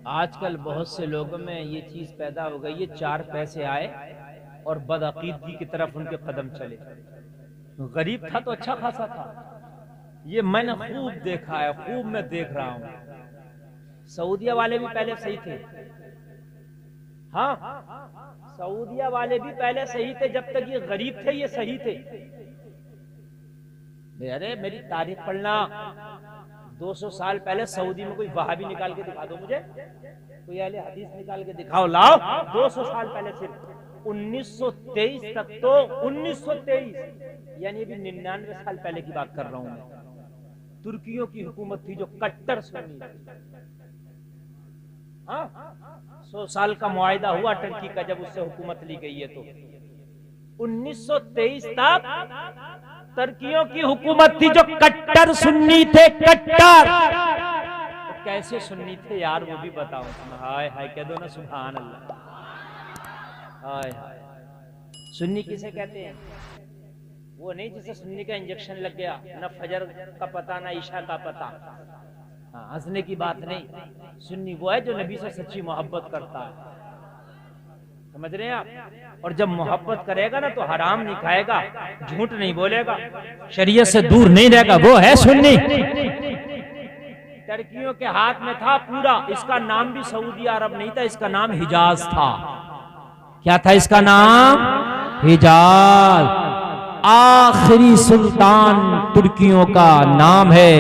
आजकल बहुत से लोगों में ये चीज पैदा हो गई है, 4 पैसे आए और बदअकीदगी की तरफ उनके कदम चले। गरीब था तो अच्छा खासा था, ये मैंने खूब देखा है, खूब मैं देख रहा हूं। सऊदिया वाले भी पहले सही थे, हाँ, सऊदिया वाले भी पहले सही थे, जब तक ये गरीब थे ये सही थे। अरे मेरी तारीख पढ़ना, 200 साल पहले सऊदी में कोई वहाबी निकाल के दिखा दो मुझे, कोई अहले हदीस निकाल के दिखाओ, लाओ। 200 साल पहले सिर्फ 1923 तक, तो 1923 यानी अभी 99 साल पहले की बात कर रहा हूं मैं। तुर्कियों की हुकूमत थी जो कट्टर सुन्नी थी। हाँ, 100 साल का मुआहिदा हुआ टर्की का जब उससे हुकूमत ली गई है, तो 1923 तक तुर्कियों की हुकूमत थी जो कट्टर सुन्नी थे, कट्टर। तो कैसे सुन्नी थे यार वो भी बताओ। हाय हाय कह दो ना सुभान अल्लाह। हाय हाय, सुन्नी किसे कहते हैं? वो नहीं जिसे सुन्नी का इंजेक्शन लग गया, ना फजर का पता ना ईशा का पता। हाँ, हंसने की बात नहीं। सुन्नी वो है जो नबी से सच्ची मोहब्बत करता है, समझ रहे हैं आप? और जब मोहब्बत करेगा ना तो हराम नहीं खाएगा, झूठ नहीं बोलेगा, शरीयत से दूर नहीं रहेगा, वो है सुन्नी। टर्कियों के हाथ में था पूरा, इसका नाम भी सऊदी अरब नहीं था, इसका नाम हिजाज था। क्या था इसका नाम? हिजाज। आखिरी सुल्तान तुर्कियों का नाम है,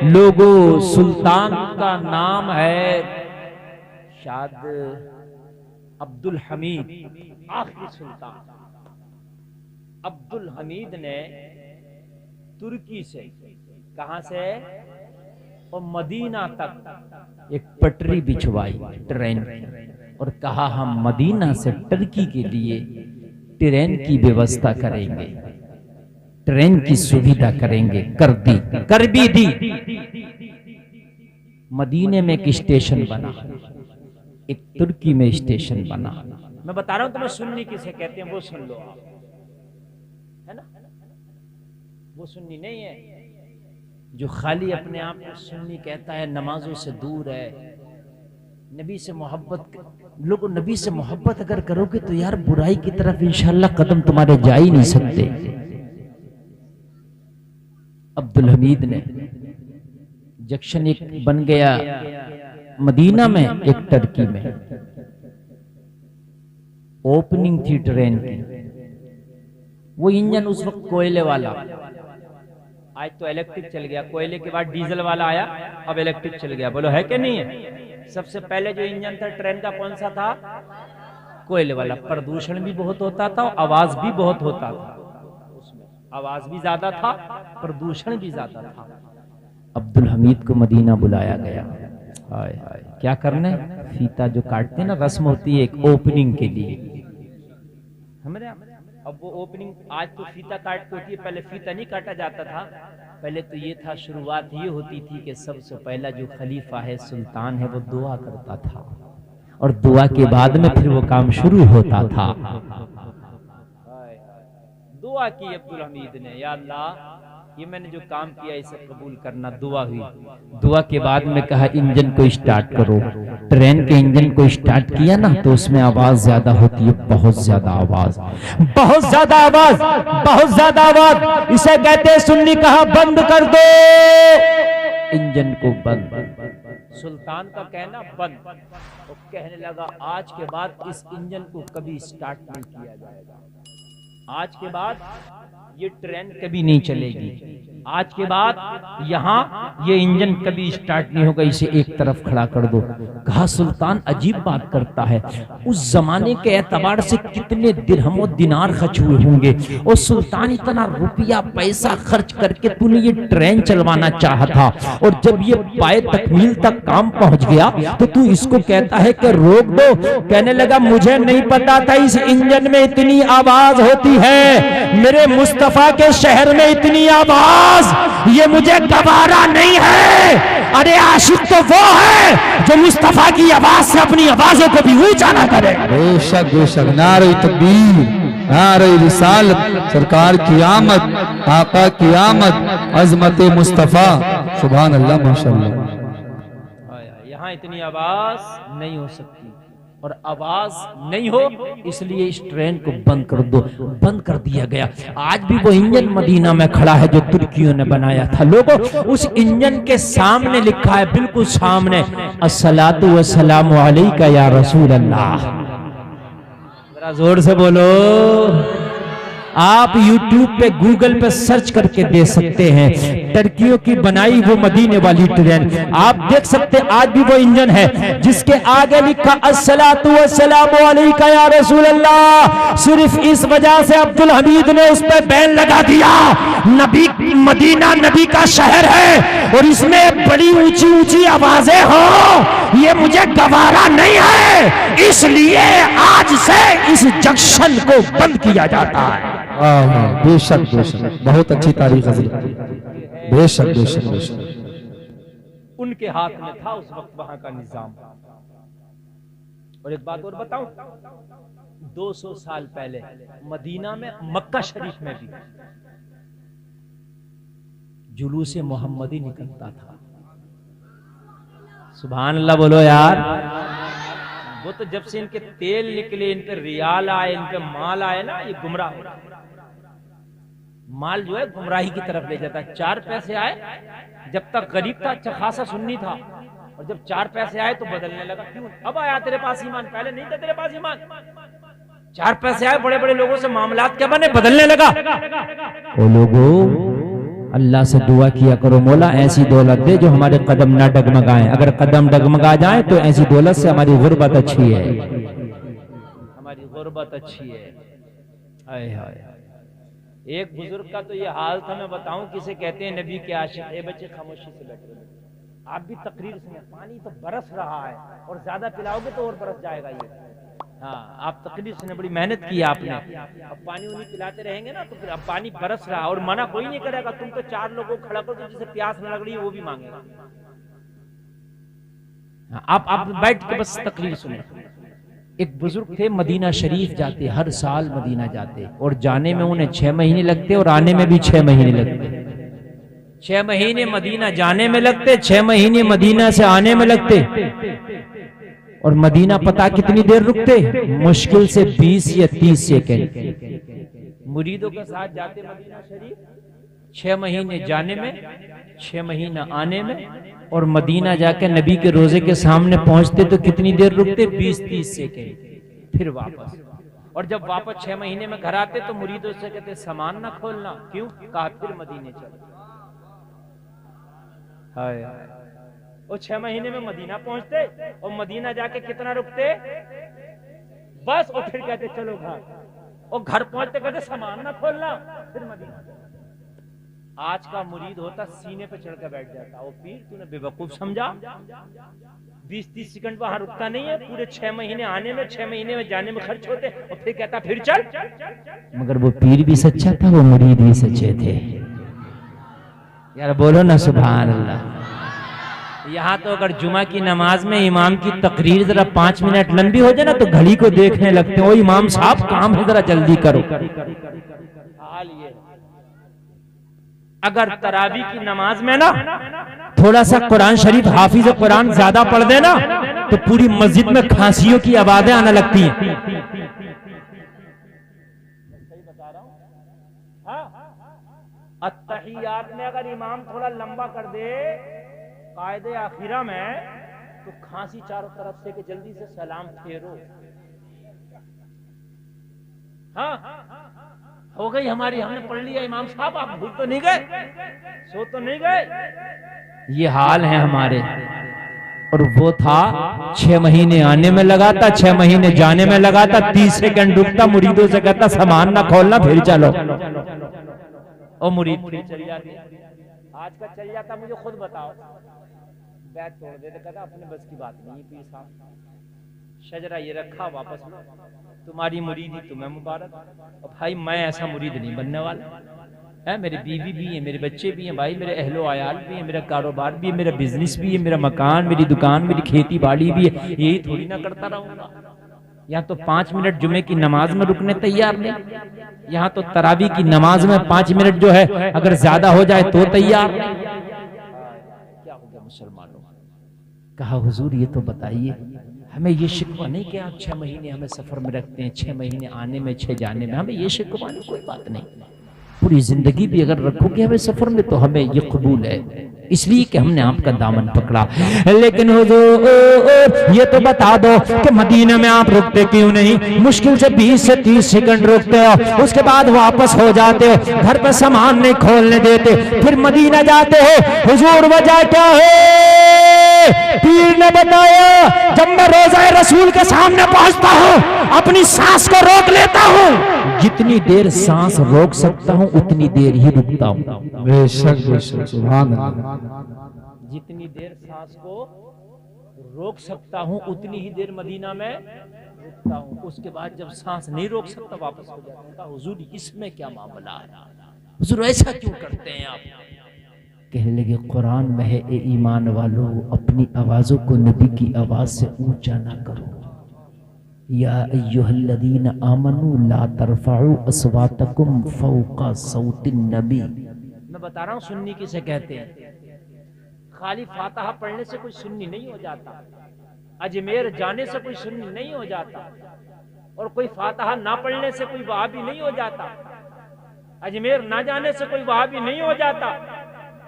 लोगो सुल्तान का नाम है शायद अब्दुल हमीद। आखिरी सुल्तान अब्दुल हमीद ने तुर्की से, कहां से, और मदीना तक एक पटरी बिछवाई ट्रेन, और कहा हम मदीना से टर्की के लिए ट्रेन की व्यवस्था करेंगे, ट्रेन की सुविधा करेंगे। कर भी दी। मदीने में एक स्टेशन बना, एक तुर्की में स्टेशन बना। मैं बता रहा हूं तुम्हें सुन्नी किसे कहते हैं, वो सुन लो आप, है ना? वो सुन्नी नहीं है जो खाली अपने आप को सुन्नी कहता है, नमाजों से दूर है, नबी से मोहब्बत। लोगों, नबी से मोहब्बत अगर करोगे तो यार बुराई की तरफ इंशाअल्लाह कदम तुम्हारे जा ही नहीं सकते। अब्दुल हमीद ने जंक्शन एक बन गया मदीना में, एक टर्की में। ओपनिंग थी ट्रेन की। वो इंजन उस वक्त कोयले वाला, आज तो इलेक्ट्रिक चल गया, कोयले के बाद डीजल वाला आया, अब इलेक्ट्रिक चल गया। बोलो है कि नहीं है? सबसे पहले जो इंजन था ट्रेन का कौन सा था? कोयले वाला। प्रदूषण भी बहुत होता था, आवाज भी बहुत होता था, उसमें आवाज भी ज्यादा था, प्रदूषण भी ज्यादा था। अब्दुल हमीद को मदीना बुलाया गया। हाय हाय, क्या करने? फीता जो काटते ना, रस्म होती है एक ओपनिंग के लिए, हमारे। अब वो ओपनिंग, आज तो फीता काट होती है, पहले फीता नहीं काटा जाता था। पहले तो ये था, शुरुआत ये होती थी कि सबसे पहला जो खलीफा है, सुल्तान है, वो दुआ करता था, और दुआ के बाद में फिर वो काम शुरू होता था। दुआ की अब्दुल हमीद ने, या अल्लाह ये मैंने जो काम किया इसे कबूल करना। दुआ हुई। दुआ के बाद में कहा इंजन को स्टार्ट करो। ट्रेन के इंजन को स्टार्ट किया ना तो उसमें आवाज ज्यादा होती है, बहुत ज्यादा आवाज, बहुत ज्यादा आवाज, बहुत ज्यादा आवाज। इसे कहते हैं सुन्नी। कहा बंद कर दो इंजन को, बंद। सुल्तान का कहना बंद। वो कहने लगा आज के बाद इस इंजन को कभी स्टार्ट नहीं किया जाएगा, आज के बाद ये ट्रेन कभी नहीं चलेगी, आज के बाद यहाँ ये इंजन कभी स्टार्ट नहीं होगा, इसे एक तरफ खड़ा कर दो। कहा सुल्तान अजीब बात करता है, उस जमाने के एतबार से कितने दिरहम और दिनार खर्च हुए होंगे, और सुल्तान इतना रुपया पैसा खर्च करके तूने ये ट्रेन चलवाना चाहा था, और जब ये पाए तकमील तक काम पहुंच गया तो तू इसको कहता है कि रोक दो। कहने लगा मुझे नहीं पता था इस इंजन में इतनी आवाज होती है, मेरे मुस्तफा के शहर में इतनी आवाज ये मुझे गवारा नहीं है। अरे आशिक तो वो है जो मुस्तफा की आवाज से अपनी आवाजों को भी ऊंचा ना करे। बेशक बेशक, नारे तकबीर, नारे रिसालत, सरकार की आमद, आका की आमद, अजमत मुस्तफा, सुभान अल्लाह, माशाअल्लाह। यहाँ इतनी आवाज नहीं हो सकती, और आवाज नहीं हो इसलिए इस ट्रेन को बंद कर दो। बंद कर दिया गया। आज भी वो इंजन मदीना में खड़ा है जो तुर्कियों ने बनाया था। लोगों, उस इंजन के सामने लिखा है, बिल्कुल सामने, अस्सलातु वस्सलामु अलैका या रसूल अल्लाह। जरा जोर से बोलो। आप YouTube पे, गूगल पे सर्च करके दे सकते हैं, टर्कियों की बनाई वो मदीने वाली ट्रेन। आप देख सकते हैं आज भी वो इंजन है जिसके आगे लिखा अस्सलातु वस्सलामु अलैका या रसूल अल्लाह। सिर्फ इस वजह से अब्दुल हमीद ने उस पर बैन लगा दिया। नबी, मदीना नबी का शहर है और इसमें बड़ी ऊंची ऊंची आवाजें हो, ये मुझे गवारा नहीं है, इसलिए आज से इस जंक्शन को बंद किया जाता है। बेशक बेशक, बहुत अच्छी तारीफ हजरत, बेशक बेशक बेशक। उनके हाथ में था उस वक्त वहां का निजाम। और एक बात और बताऊं, 200 साल पहले मदीना में, मक्का शरीफ में भी जुलूस मोहम्मदी निकलता था। सुभान अल्लाह बोलो यार। वो तो जब से इनके तेल निकले, इन पे रियाल आए, इन पे माल आए ना, ये गुमराह माल जो है गुमराही की तरफ ले जाता है। 4 पैसे आए, जब तक गरीब था अच्छा खासा सुन्नी था, और जब 4 पैसे आए तो बदलने लगा। क्यों? अब आया तेरे पास ईमान, पहले नहीं था तेरे पास ईमान। 4 पैसे आए, बड़े बड़े लोगों से मामलात क्या बने, बदलने लगा। ओ लोगों, अल्लाह से दुआ किया करो, मौला ऐसी दौलत दे जो हमारे कदम ना डगमगाएं। अगर कदम डगमगा जाए तो ऐसी दौलत से हमारी गुर्बत अच्छी है, हमारी गुर्बत अच्छी है। हाय हाय। एक बुजुर्ग का तो ये हाल था, मैं बताऊं किसे कहते हैं नबी के आशिक। ए बच्चे खामोशी से बैठे, आप भी तकरीर सुने। पानी तो बरस रहा है और ज्यादा पिलाओगे तो और बरस जाएगा ये। हाँ, आप तकरीर सुने, बड़ी मेहनत की आपने। अब पानी उन्हीं पिलाते रहेंगे ना तो फिर अब पानी बरस रहा है, और मना कोई नहीं करेगा। तुम तो 4 लोगों को खड़ा करो तो जिसे प्यास न लग रही है वो भी मांगेगा। आप बैठ के बस तकरीर सुने। एक बुजुर्ग थे, मदीना शरीफ जाते, हर साल मदीना जाते, और जाने में उन्हें 6 महीने लगते और आने में भी 6 महीने लगते। 6 महीने मदीना जाने में लगते, 6 महीने मदीना से आने में लगते। और मदीना पता कितनी देर रुकते? मुश्किल से 20 या 30 सेकंड। मुरीदों के साथ जाते मदीना शरीफ, 6 महीने जाने में, 6 महीना आने में, और मदीना जाकर नबी के रोजे के सामने पहुंचते तो कितनी देर रुकते? 20-30 सेकंड। फिर वापस। और जब वापस 6 महीने में घर आते तो मुरीदों से कहते सामान ना खोलना। क्यों? कहा फिर मदीने चलो। हाय हाय। और 6 महीने में मदीना पहुंचते और मदीना जाके कितना रुकते? बस। और फिर कहते चलो घर। और घर पहुंचते कहते सामान ना खोलना, फिर मदीना। आज का मुरीद होता सीने पे चढ़कर बैठ जाता। वो पीर तूने बेवकूफ समझा, 20-30 सेकंड वहां रुकता नहीं है। पूरे 6 महीने आने में, 6 महीने में जाने में खर्च होते, और फिर कहता फिर चल। मगर वो पीर भी सच्चा था, वो मुरीद भी सच्चे थे। यार बोलो ना सुभान अल्लाह। यहाँ तो अगर जुमा की नमाज में इमाम की तकरीर जरा 5 मिनट लंबी हो जाए ना तो घड़ी को देखने लगते हैं, ओ इमाम साहब काम है, जरा जल्दी करो। हाल ये। अगर तरावी की नमाज में ना थोड़ा सा कुरान शरीफ हाफिज कुरान ज्यादा पढ़ देना तो पूरी मस्जिद में खांसियों की आवाजें आने लगती हैं। सही बता रहा हूं। अत्तहियात में अगर इमाम थोड़ा लंबा कर दे कायदे आखिरा में तो खांसी चारों तरफ से कि जल्दी से सलाम फेरो। हाँ हो गई हमारी, हमने पढ़ लिया इमाम साहब, आप भूल तो नहीं गए, सो तो नहीं गए। ये हाल है हमारे। और वो था 6 महीने आने में लगाता, 6 महीने जाने में लगाता, 30 सेकंड रुकता, मुरीदों से कहता सामान ना खोलना, फिर चलो। और मुरीद फिर चल जाते। आज का चल जाता, मुझे खुद बताओ, बैठ तोड़ दे, कहता अपने बस की बात नहीं पीर साहब, शजरा ये रखा वापस लो, तुम्हारी मुरीदी तुम्हें मुबारक। और भाई मैं ऐसा मुरीद नहीं बनने वाला है। मेरी बीवी भी है, मेरे बच्चे भी हैं, भाई मेरे अहलो आयाल भी है, मेरा कारोबार भी है, मेरा बिजनेस भी है, मेरा मकान, मेरी दुकान, मेरी खेती बाड़ी भी है। यही थोड़ी ना करता रहूंगा। यहाँ तो 5 मिनट जुमे की नमाज में रुकने तैयार नहीं। यहाँ तो तरावी की नमाज में 5 मिनट जो है अगर ज्यादा हो जाए तो तैयार। क्या हो गया मुसलमानों? कहा हुजूर ये तो बताइए, हमें ये शिकवा नहीं कि आप 6 महीने हमें सफर में रखते हैं, 6 महीने आने में 6 जाने में, हमें ये शिकवा नहीं, कोई बात नहीं, पूरी जिंदगी भी अगर रखोगे हमें सफर में तो हमें ये कबूल है, इसलिए कि हमने आपका दामन पकड़ा। लेकिन हुजूर ये तो बता दो कि मदीना में आप रुकते क्यों नहीं? मुश्किल से 20 से 30 सेकंड रुकते हो, उसके बाद वापस हो जाते हो, घर पे सामान नहीं खोलने देते, फिर मदीना जाते हो। हुजूर वजह क्या है? पीर ने बताया, जब मैं रोज़ा रसूल के सामने पहुंचता हूं अपनी सांस को रोक लेता हूं, जितनी देर सांस रोक सकता हूं उतनी देर ही रुकता हूं। बेशक बेशक, सुभान अल्लाह। जितनी देर सांस को रोक सकता हूं उतनी ही देर मदीना में रुकता हूं, उसके बाद जब सांस नहीं रोक सकता वापस हो जाता हूं। हुजूर इसमें क्या मामला है? हुजूर ऐसा क्यों करते हैं आप? कहने लगे कुरान में है, ए ईमान वालों अपनी आवाजों को नबी की आवाज से ऊंचा ना करो। या अय्युहल्लज़ीना आमनू ला तरफाउ अस्वातकुम फौका सौतिन नबी। मैं बता रहा हूँ सुन्नी किसे कहते हैं। खाली फातिहा पढ़ने से कोई सुन्नी नहीं हो जाता, अजमेर जाने से कोई सुन्नी नहीं हो जाता, और कोई फातिहा ना पढ़ने से कोई वहाबी नहीं हो जाता, अजमेर ना जाने से कोई वहाबी नहीं हो जाता।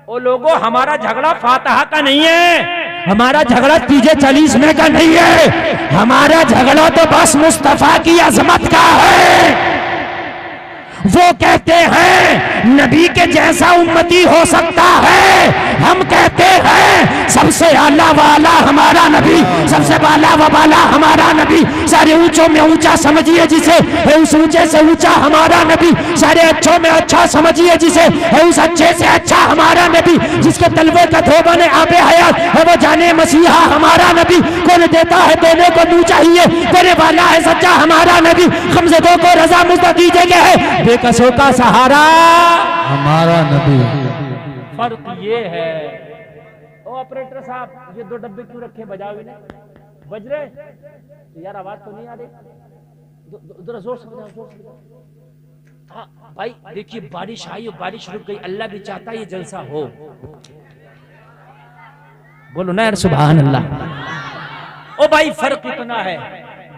ओ लोगों, हमारा झगड़ा फातिहा का नहीं है, हमारा झगड़ा तीजे 40 में का नहीं है, हमारा झगड़ा तो बस मुस्तफा की अजमत का है। वो कहते हैं नबी के जैसा उम्मती हो सकता है, हम कहते हैं सबसे आला वाला हमारा नबी, सबसे बाला व बाला हमारा नबी, सारे ऊंचों में ऊंचा समझिए जिसे, उस ऊंचे से ऊंचा हमारा नबी, सारे अच्छों में अच्छा समझिए जिसे, उस अच्छे से अच्छा हमारा नबी, जिसके तलवे का धोबा ने आबे हयात है वो जाने मसीहा हमारा नबी, कौन देता है देने को तू चाहिए, देने वाला है सच्चा हमारा नबी, खमजदों को रजा मुझ दीजिए है बेकसों का सहारा हमारा नबी। फर्क ये है। ओ ऑपरेटर साहब, ये 2 डब्बे क्यों रखे? बजाओ इन्हें, बज रहे यार, आवाज तो नहीं आ रही, जरा जोर से बजाओ, जोर से बजाओ। हाँ भाई देखिए, बारिश आई और बारिश रुक गई, अल्लाह भी चाहता है ये जलसा हो। बोलो ना यार सुभान अल्लाह। ओ भाई फर्क इतना है,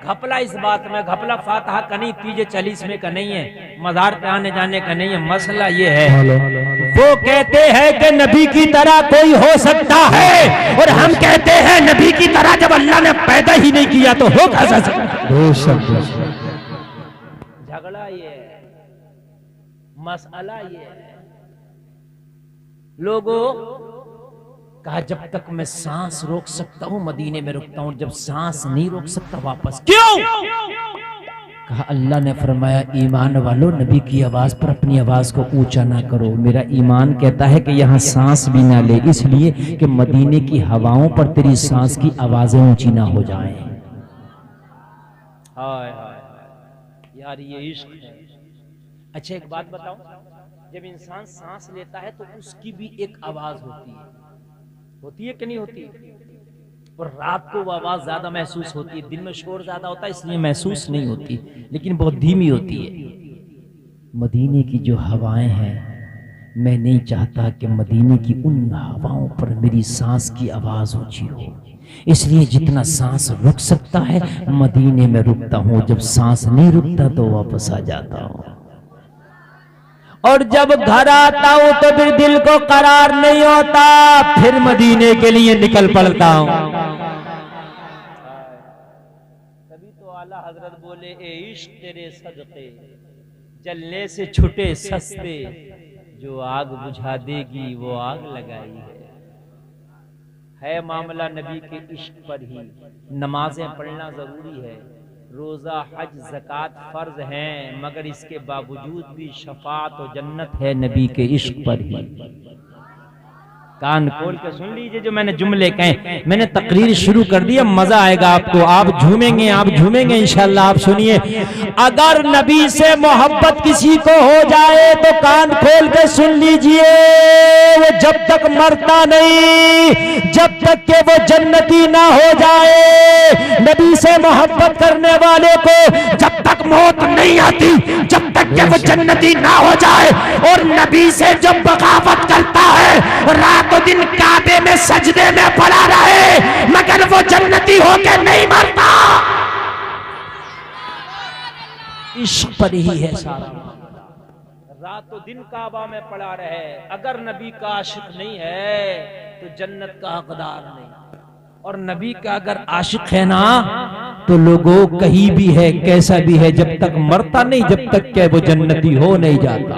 घपला इस बात में, घपला फातिहा का नहीं, तीजे 40 में का नहीं है, मज़ार पे आने जाने का नहीं है। मसला ये है, वो कहते हैं कि नबी की तरह कोई हो सकता है, और हम कहते हैं नबी की तरह जब अल्लाह ने पैदा ही नहीं किया तो हो कैसा सकता? झगड़ा ये है, मसला ये है। लोगों कहा जब तक मैं सांस रोक सकता हूं मदीने में रुकता हूं, जब सांस नहीं रोक सकता वापस क्यों? कहा अल्लाह ने फरमाया, ईमान वालों नबी की आवाज पर अपनी आवाज को ऊंचा ना करो। मेरा ईमान कहता है कि यहाँ सांस भी ना ले, इसलिए कि मदीने की हवाओं पर तेरी सांस की आवाजें ऊंची ना हो जाएं। हाय हाय यार, ये इश्क है। अच्छा एक बात बताओ, जब इंसान सांस लेता है तो उसकी भी एक आवाज होती है कि नहीं होती? और रात को वो आवाज ज्यादा महसूस होती है, दिन में शोर ज्यादा होता है इसलिए महसूस नहीं होती, लेकिन बहुत धीमी होती है। मदीने की जो हवाएं हैं, मैं नहीं चाहता कि मदीने की उन हवाओं पर मेरी सांस की आवाज ऊंची हो, इसलिए जितना सांस रुक सकता है मदीने में रुकता हूं, जब सांस नहीं रुकता तो वापस आ जाता हूं। और जब घर आता हूं तो फिर दिल को करार नहीं होता, फिर मदीने के लिए निकल पड़ता हूं। तभी तो आला हजरत बोले, ए इश्क तेरे सदके जलने से छुटे सस्ते, जो आग बुझा देगी वो आग लगाई है। मामला नबी के इश्क पर ही। नमाजें पढ़ना जरूरी है, रोजा हज ज़कात फर्ज हैं, मगर इसके बावजूद भी शफात और जन्नत है नबी के इश्क पर ही। कान खोल के सुन लीजिए जो मैंने जुमले कहे। मैंने तकरीर शुरू कर दिया, मजा आएगा आपको, आप झूमेंगे इंशाल्लाह। आप सुनिए, अगर नबी से मोहब्बत किसी को हो जाए तो कान खोल के सुन लीजिए, वो जब तक मरता नहीं, जब तक के वो जन्नती ना हो जाए। नबी से मोहब्बत करने वाले को जब तक मौत नहीं आती, जब तक के वो जन्नती ना हो जाए। और नबी से जो बगावत करता है रातों दिन काबे में सजदे में पड़ा रहे मगर वो जन्नती होके नहीं मरता। इश्क पर ही है सारा। रातों दिन काबा में पड़ा रहे, अगर नबी का आशिक नहीं है तो जन्नत का हकदार नहीं। और नबी का अगर आशिक है ना तो लोगों कहीं भी है कैसा भी है, जब तक मरता नहीं जब तक क्या वो जन्नती हो नहीं जाता।